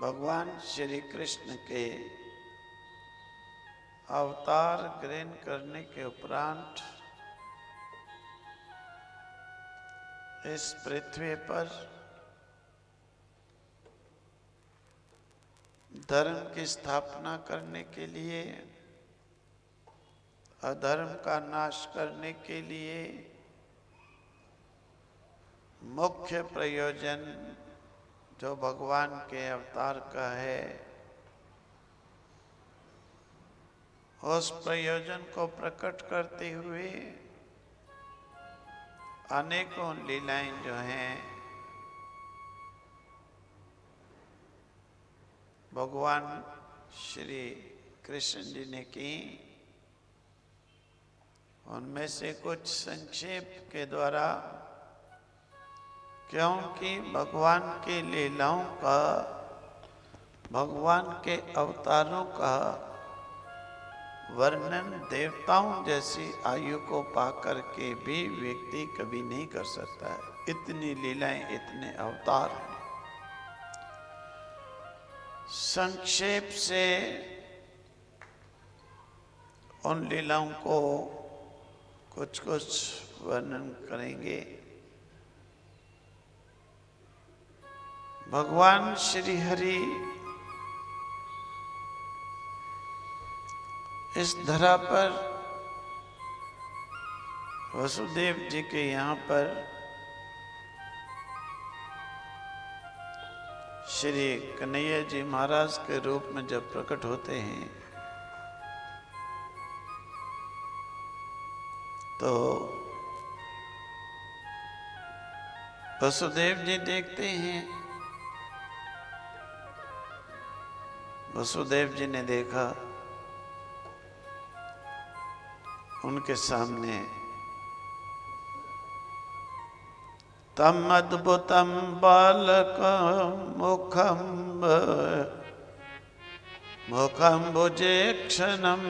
भगवान श्री कृष्ण के अवतार ग्रहण करने के उपरांत इस पृथ्वी पर धर्म की स्थापना करने के लिए, अधर्म का नाश करने के लिए मुख्य प्रयोजन जो भगवान के अवतार का है, उस प्रयोजन को प्रकट करते हुए अनेकों लीलाएं जो हैं भगवान श्री कृष्ण जी ने की, उनमें से कुछ संक्षेप के द्वारा, क्योंकि भगवान के लीलाओं का, भगवान के अवतारों का वर्णन देवताओं जैसी आयु को पाकर के भी व्यक्ति कभी नहीं कर सकता है। इतनी लीलाएं, इतने अवतार हैं। संक्षेप से उन लीलाओं को कुछ कुछ वर्णन करेंगे। भगवान श्री हरि इस धरा पर वसुदेव जी के यहाँ पर श्री कन्हैया जी महाराज के रूप में जब प्रकट होते हैं तो वसुदेव जी देखते हैं। वसुदेव जी ने देखा, उनके सामने तम अद्भुतम बालक मुखम मुखम भुजेक्षणम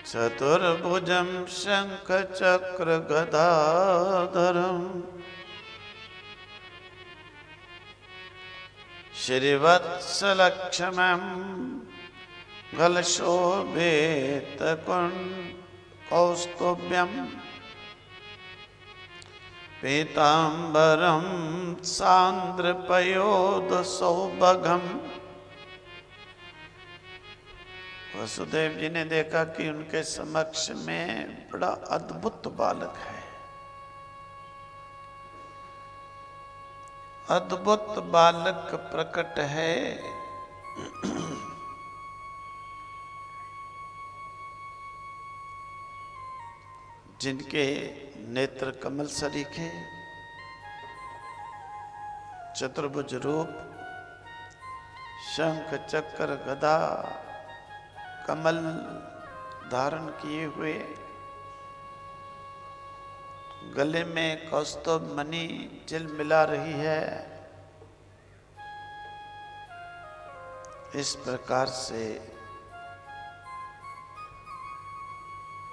चतुर्भुजम शंख चक्र गदाधरम श्रीवत्सलक्ष्मम गलशोभित कौस्तुभ्यम पीतांबरम सांद्रपयोद सौभगम। वसुदेव जी ने देखा कि उनके समक्ष में बड़ा अद्भुत बालक है। अद्भुत बालक प्रकट है, जिनके नेत्र कमल सरीखे, चतुर्भुज रूप, शंख चक्र गदा कमल धारण किए हुए, गले में कौस्तुभ मणि झिलमिला रही है। इस प्रकार से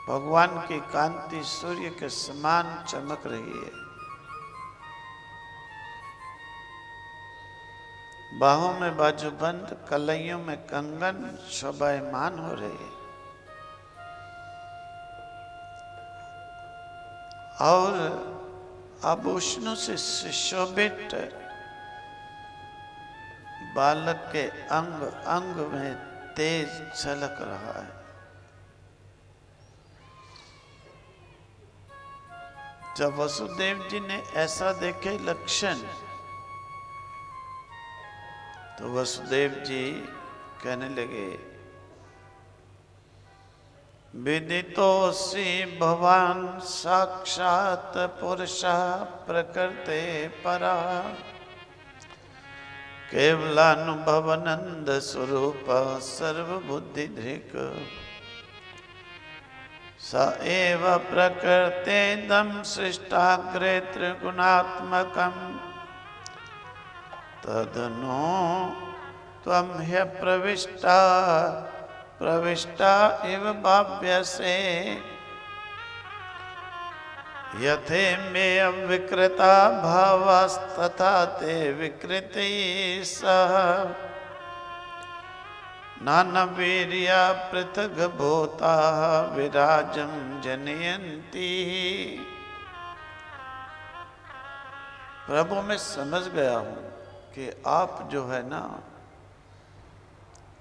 भगवान की कांति सूर्य के समान चमक रही है। बाहों में बाजूबंद, कलाइयों में कंगन शोभायमान हो रहे हैं और आभूषणों से सुशोभित बालक के अंग अंग में तेज झलक रहा है। जब वसुदेव जी ने ऐसा देखे लक्षण, तो वसुदेव जी कहने लगे, विदितोऽसि भवान साक्षात पुरुषः प्रकृते परा केवलानुभवानंद स्वरूप सर्वबुद्धिधृक् स एव प्रकृतेदं सृष्टाग्रे त्रिगुणात्मकम् तदनु त्वं ह्यप्रविष्टा प्रविष्टा इव भाव्यसे। यथे मे अविकृता भावास्तथा ते विकृति सह नानावीर्या पृथग भूता विराजं जनयन्ति। प्रभु मैं समझ गया हूं कि आप जो है ना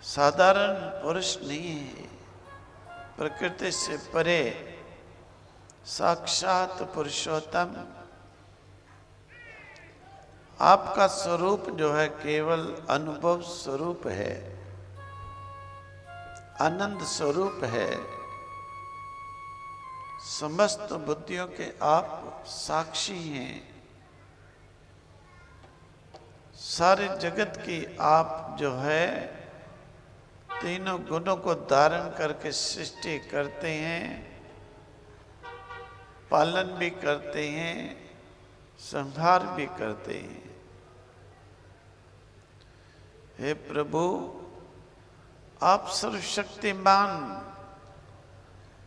साधारण पुरुष नहीं है, प्रकृति से परे साक्षात पुरुषोत्तम। आपका स्वरूप जो है केवल अनुभव स्वरूप है, आनंद स्वरूप है। समस्त बुद्धियों के आप साक्षी हैं। सारे जगत की आप जो है तीनों गुणों को धारण करके सृष्टि करते हैं, पालन भी करते हैं, संहार भी करते हैं। हे प्रभु, आप सर्वशक्तिमान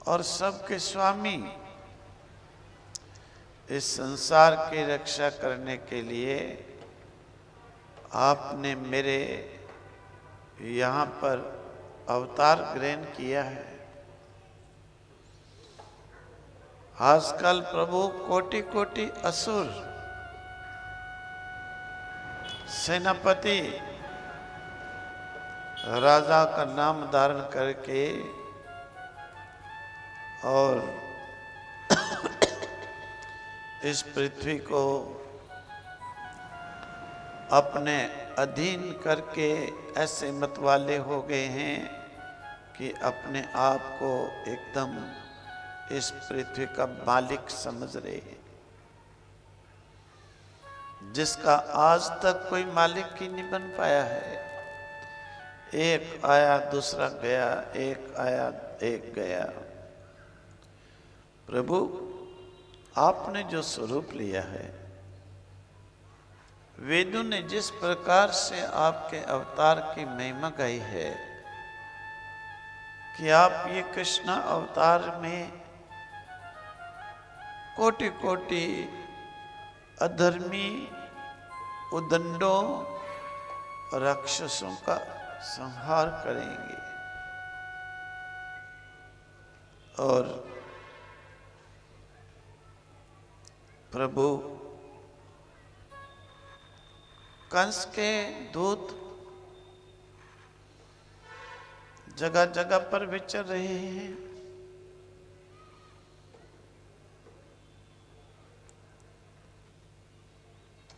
और सबके स्वामी, इस संसार की रक्षा करने के लिए आपने मेरे यहाँ पर अवतार ग्रहण किया है। आजकल प्रभु कोटि कोटि असुर, सेनापति, राजा का नाम धारण करके और इस पृथ्वी को अपने अधीन करके ऐसे मतवाले हो गए हैं कि अपने आप को एकदम इस पृथ्वी का मालिक समझ रहे हैं, जिसका आज तक कोई मालिक ही नहीं बन पाया है। एक आया दूसरा गया, एक आया एक गया। प्रभु, आपने जो स्वरूप लिया है, वेदों ने जिस प्रकार से आपके अवतार की महिमा गाई है कि आप ये कृष्ण अवतार में कोटि कोटि अधर्मी उदंडों राक्षसों का संहार करेंगे और प्रभु कंस के दूत जगह जगह पर विचर रहे हैं।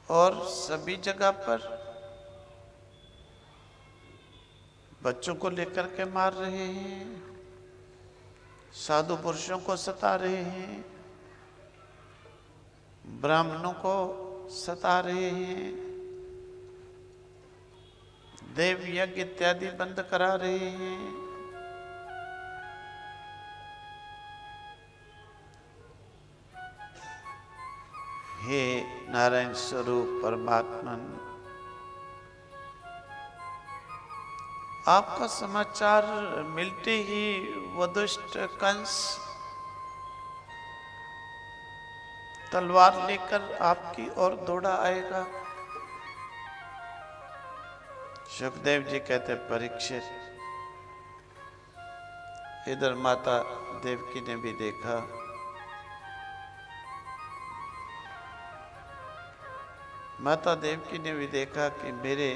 और सभी जगह पर बच्चों को लेकर के मार रहे हैं, साधु पुरुषों को सता रहे हैं, ब्राह्मणों को सता रहे हैं, देव यज्ञ इत्यादि बंद करा रहे हैं। हे नारायण स्वरूप परमात्मन, आपका समाचार मिलते ही वो दुष्ट कंस तलवार लेकर आपकी ओर दौड़ा आएगा। सुखदेव जी कहते, परीक्षित, इधर माता देवकी ने भी देखा, माता देवकी ने भी देखा कि मेरे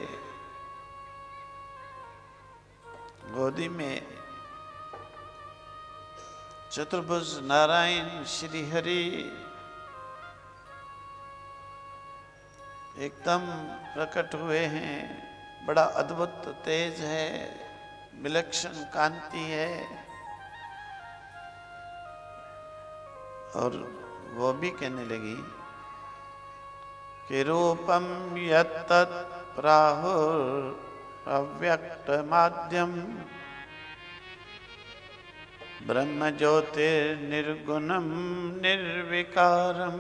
गोदी में चतुर्भुज नारायण श्री हरि एकदम प्रकट हुए हैं। बड़ा अद्भुत तेज है, विलक्षण कांति है। और वो भी कहने लगी कि रूपम यत्तत् प्राहुर अव्यक्त माध्यम ब्रह्म ज्योतिर्निर्गुणम निर्विकारम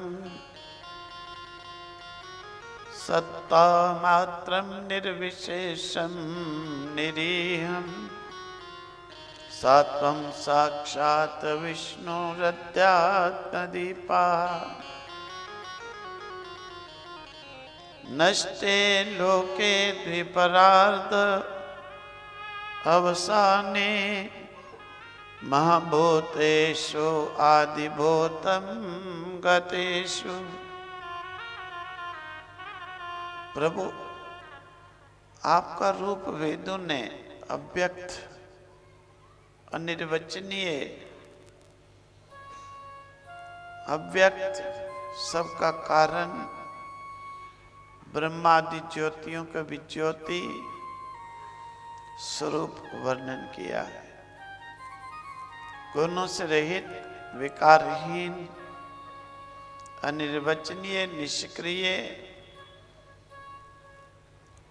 सत्ता मात्रम निर्विशेषम निरीहम सात्वं साक्षात् विष्णुरध्यात्मदीपा नष्टे लोके द्विपरार्ध अवसाने महाभूतेषु आदिभूतं गतेषु। प्रभु, आपका रूप वेदों ने अव्यक्त, अनिर्वचनीय, अव्यक्त, सबका कारण, ब्रह्मादि ज्योतियों का भी ज्योति स्वरूप वर्णन किया है। गुणों से रहित, विकारहीन, अनिर्वचनीय, निष्क्रिय,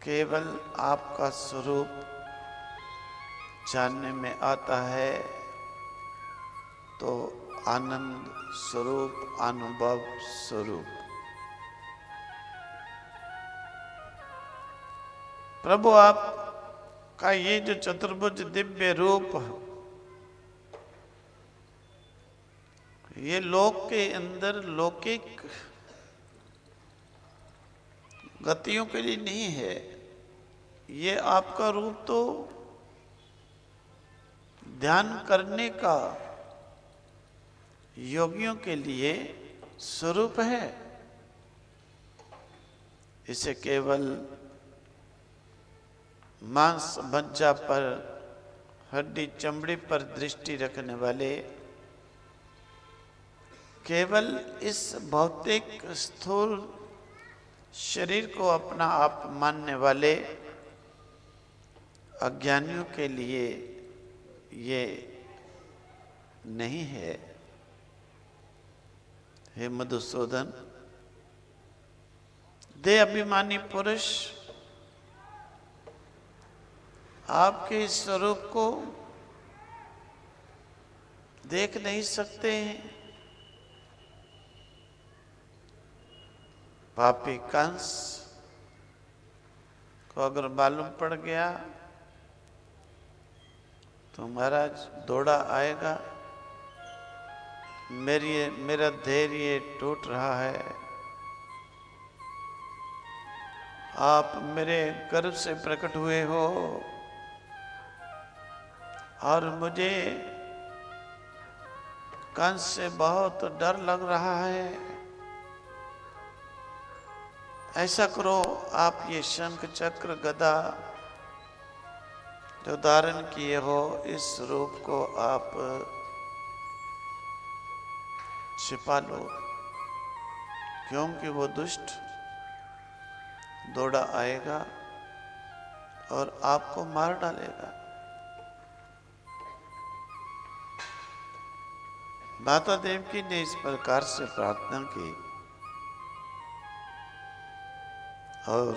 केवल आपका स्वरूप जानने में आता है तो आनंद स्वरूप, अनुभव स्वरूप। प्रभु, आप का ये जो चतुर्भुज दिव्य रूप, ये लोक के अंदर लौकिक गतियों के लिए नहीं है। ये आपका रूप तो ध्यान करने का, योगियों के लिए स्वरूप है। इसे केवल मांस मज्जा पर, हड्डी चमड़ी पर दृष्टि रखने वाले, केवल इस भौतिक स्थूल शरीर को अपना आप मानने वाले अज्ञानियों के लिए ये नहीं है। हे मधुसूदन, दे अभिमानी पुरुष, आपके इस स्वरूप को देख नहीं सकते हैं। पापी कंस को अगर मालूम पड़ गया तो महाराज दौड़ा आएगा, मेरा धैर्य टूट रहा है, आप मेरे गर्भ से प्रकट हुए हो और मुझे कंस से बहुत डर लग रहा है। ऐसा करो, आप ये शंख चक्र गदा जो धारण किए हो, इस रूप को आप छिपा लो, क्योंकि वो दुष्ट दौड़ा आएगा और आपको मार डालेगा। माता देवकी ने इस प्रकार से प्रार्थना की और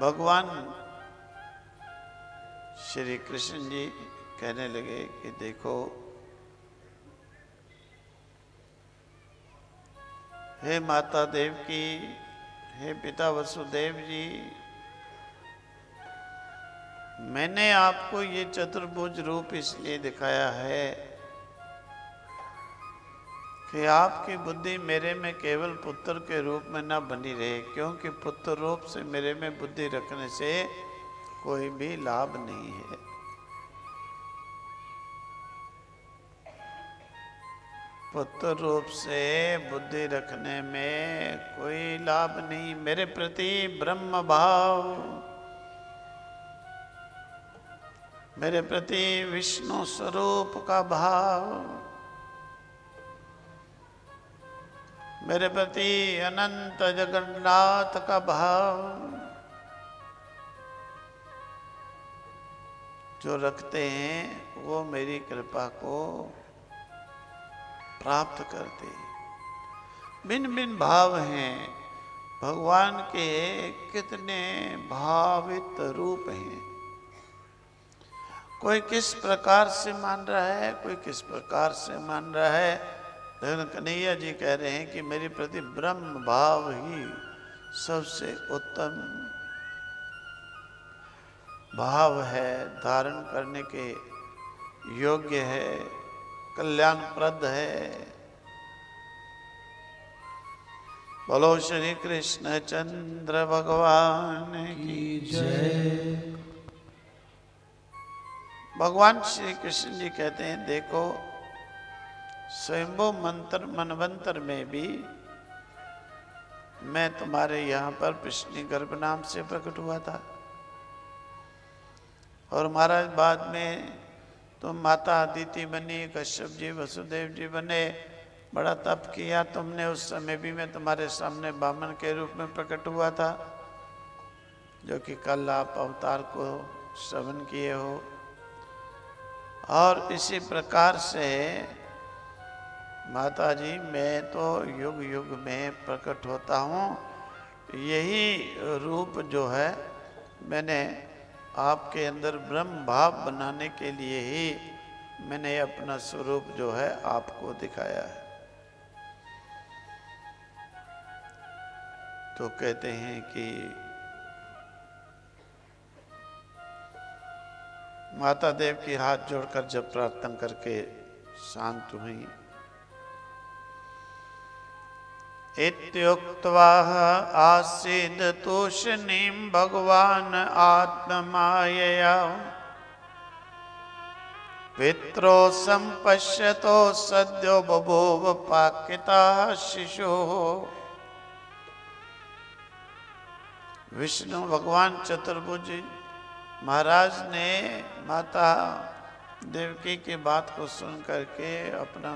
भगवान श्री कृष्ण जी कहने लगे कि देखो, हे माता देवकी, हे पिता वसुदेव जी, मैंने आपको ये चतुर्भुज रूप इसलिए दिखाया है कि आपकी बुद्धि मेरे में केवल पुत्र के रूप में न बनी रहे, क्योंकि पुत्र रूप से मेरे में बुद्धि रखने से कोई भी लाभ नहीं है। पुत्र रूप से बुद्धि रखने में कोई लाभ नहीं। मेरे प्रति ब्रह्म भाव, मेरे प्रति विष्णु स्वरूप का भाव, मेरे प्रति अनंत जगन्नाथ का भाव जो रखते हैं, वो मेरी कृपा को प्राप्त करते हैं। भिन्न भिन्न भाव हैं भगवान के, कितने भावित रूप हैं। कोई किस प्रकार से मान रहा है, कोई किस प्रकार से मान रहा है, लेकिन कन्हैया जी कह रहे हैं कि मेरे प्रति ब्रह्म भाव ही सबसे उत्तम भाव है, धारण करने के योग्य है, कल्याणप्रद है। बोलो श्री कृष्ण चंद्र भगवान की जय। भगवान श्री कृष्ण जी कहते हैं, देखो स्वयंभू मंत्र मनवंतर में भी मैं तुम्हारे यहाँ पर कृष्ण गर्भ नाम से प्रकट हुआ था, और महाराज बाद में तुम माता अदिति बनी, कश्यप जी वसुदेव जी बने, बड़ा तप किया तुमने। उस समय भी मैं तुम्हारे सामने बामन के रूप में प्रकट हुआ था, जो कि कल आप अवतार को श्रवण किए हो। और इसी प्रकार से माता जी मैं तो युग युग में प्रकट होता हूँ। यही रूप जो है मैंने आपके अंदर ब्रह्म भाव बनाने के लिए ही मैंने अपना स्वरूप जो है आपको दिखाया है। तो कहते हैं कि माता देव की हाथ जोड़कर जब प्रार्थना करके शांत हुई, इत्युक्त्वा आसीद तूष्णीं भगवान आत्ममायया, पित्रो संपश्यतो सद्यो बभूव पाकिता शिशु। विष्णु भगवान चतुर्भुज महाराज ने माता देवकी की बात को सुन करके अपना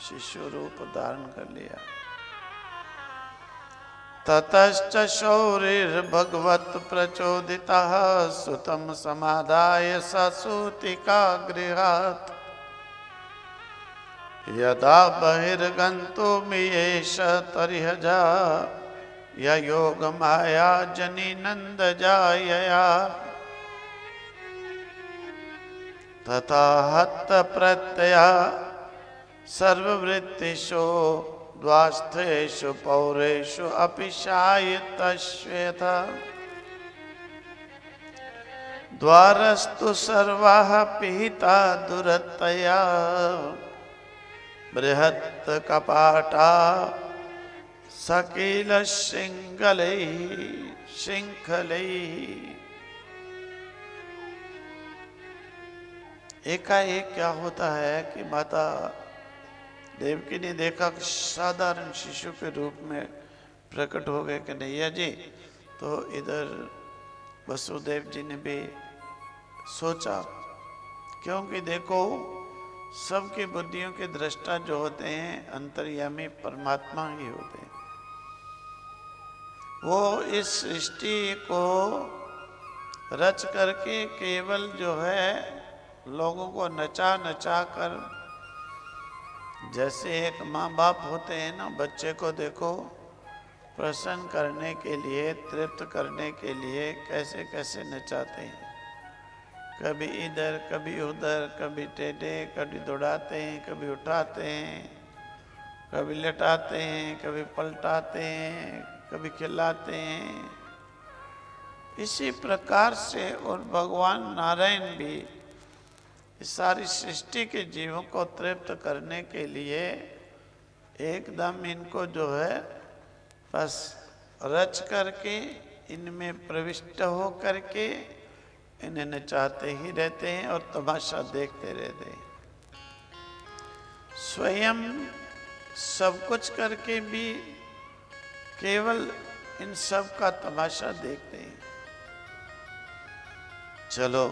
शिशु रूप धारण कर लिया। ततश्च शौरिर्भगवत् प्रचोदितः सुतं समादाय ससूतिका गृहात्, यदा बहिर्गन्तुमियेष तर्ह्यजा योग माया जनी नंद जायया, तथा हत प्रत्यया सर्ववृत्तिषु द्वास्थेषु पौरेषु अपि शायितश्वेता, द्वारस्तु सर्वाः पिहिता दुरतया, बृहत् कपाटा सकील श्रृंखलै श्रृंखलै। एकाएक क्या होता है कि माता देवकी ने देखा कि साधारण शिशु के रूप में प्रकट हो गए कन्हैया जी। तो इधर वसुदेव जी ने भी सोचा, क्योंकि देखो सबकी बुद्धियों के दृष्टा जो होते हैं अंतर्यामी परमात्मा ही होते हैं। वो इस सृष्टि को रच करके केवल जो है लोगों को नचा नचा कर, जैसे एक माँ बाप होते हैं ना, बच्चे को देखो प्रसन्न करने के लिए, तृप्त करने के लिए कैसे कैसे नचाते हैं, कभी इधर कभी उधर, कभी टेढ़े, कभी दौड़ाते हैं, कभी उठाते हैं, कभी लेटाते हैं, कभी पलटाते हैं, कभी खिलाते हैं। इसी प्रकार से और भगवान नारायण भी इस सारी सृष्टि के जीवों को तृप्त करने के लिए एकदम इनको जो है बस रच करके इनमें प्रविष्ट हो करके इन्हें नचाते ही रहते हैं और तमाशा देखते रहते हैं। स्वयं सब कुछ करके भी केवल इन सब का तमाशा देखते हैं। चलो,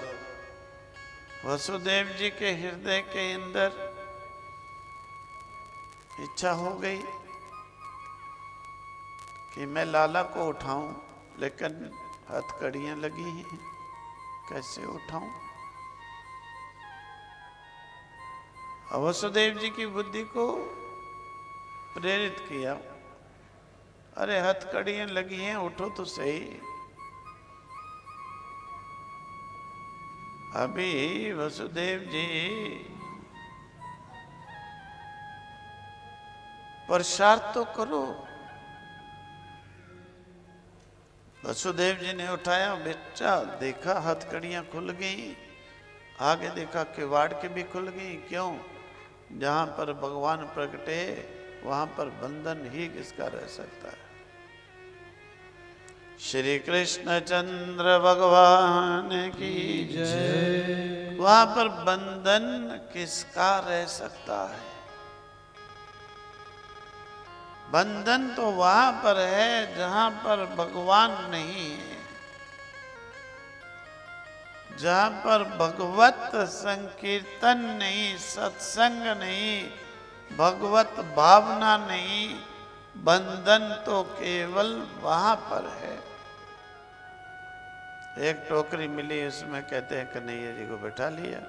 वसुदेव जी के हृदय के अंदर इच्छा हो गई कि मैं लाला को उठाऊं, लेकिन हथकड़ियां लगी हैं, कैसे उठाऊं। वसुदेव जी की बुद्धि को प्रेरित किया, अरे हथकड़ियां लगी हैं, उठो तो सही। अभी वसुदेव जी पुरुषार्थ तो करो। वसुदेव जी ने उठाया बच्चा, देखा हथकड़ियां खुल गई, आगे देखा किवाड़ के भी खुल गई। क्यों? जहां पर भगवान प्रकटे वहां पर बंधन ही किसका रह सकता है? श्री कृष्ण चंद्र भगवान की जय। वहां पर बंधन किसका रह सकता है? बंधन तो वहां पर है जहां पर भगवान नहीं है, जहां पर भगवत संकीर्तन नहीं, सत्संग नहीं, भगवत भावना नहीं। बंधन तो केवल वहां पर है। एक टोकरी मिली, उसमें कहते हैं कन्हैया जी को बैठा लिया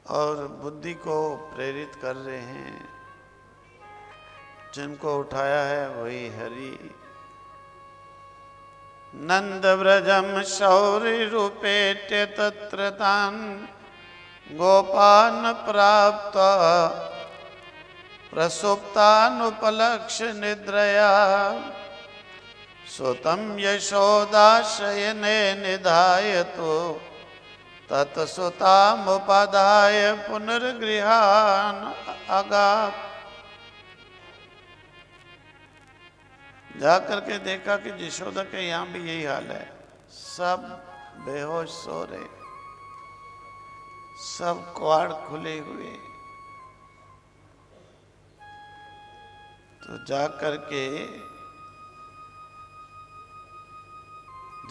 और बुद्धि को प्रेरित कर रहे हैं। जिनको उठाया है वही हरि। नंद व्रजम शौर्य रूपेट्य तत्र तान गोपान प्राप्त प्रसुप्तानुपलक्ष्य निद्रया सुतं यशोदा शयने निधाय तो तत्सुतामुपादाय पुनर्गृहान आगात। जा करके देखा कि यशोदा के यहाँ भी यही हाल है, सब बेहोश सो रहे, सब कवाड़ खुले हुए। तो जा करके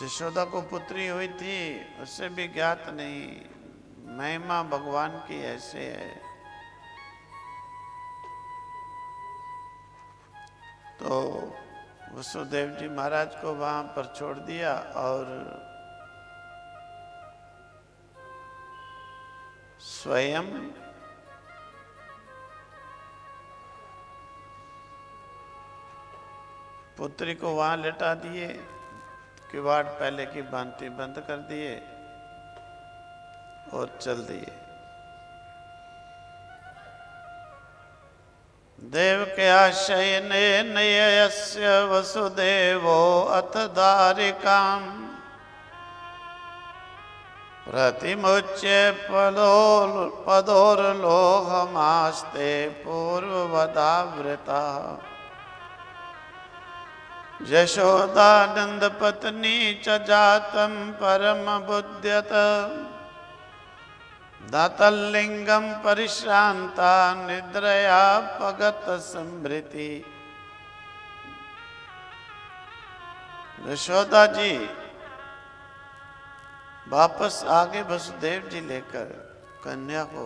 यशोदा को पुत्री हुई थी, उससे भी ज्ञात नहीं, महिमा भगवान की ऐसे है। तो वसुदेव जी महाराज को वहां पर छोड़ दिया और स्वयं पुत्री को वहां लेटा दिए, किवाड़ पहले की भांति बंद कर दिए और चल दिए। देव के आशयने नयस्य वसुदेवो अथ दारिकाम प्रतिमुच्य पदोर्लोहमास्ते पूर्ववदावृता यशोदानंद पत्नी च जातम परम बुद्ध्यत दातलिंगम परिश्रांता निद्रया पगत संभृति। यशोदा जी वापस आगे वसुदेव जी लेकर कन्या को